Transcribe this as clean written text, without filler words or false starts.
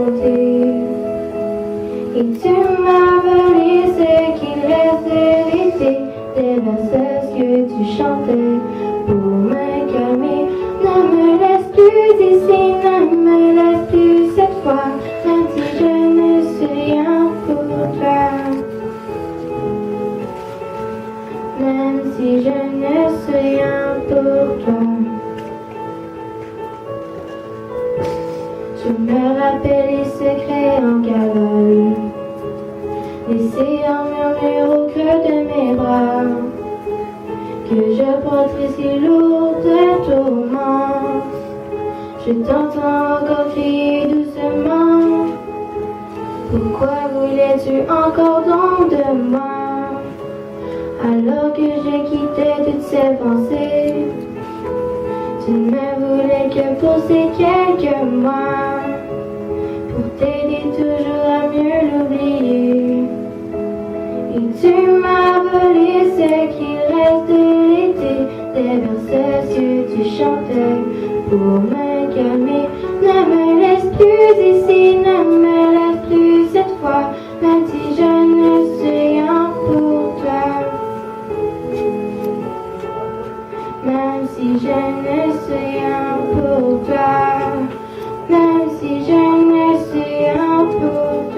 raconter. Et tu m'as volé ce qu'il reste de l'été, des verseuses que tu chantais pour me calmer. Ne me laisse plus ici, ne me laisse plus cette fois, même si je ne suis rien pour toi. Même si je ne suis rien pour toi. Je me rappelle les secrets en cavale, laissés en murmure au creux de mes bras, que je porterai si lourd de tourments. Je t'entends encore crier doucement. Pourquoi voulais-tu encore tant de moi, alors que je quittais toutes ces pensées? Tu ne voulais que pour ces quelques mois, pour t'aider toujours à mieux l'oublier. Et tu m'as volé ce qu'il reste de l'été, des verseuses que tu chantais pour me calmer. Ne me laisse plus ici, ne me laisse plus cette fois, même si je ne suis rien pour toi. Même si je ne suis rien pour toi, même si je ne suis rien pour toi.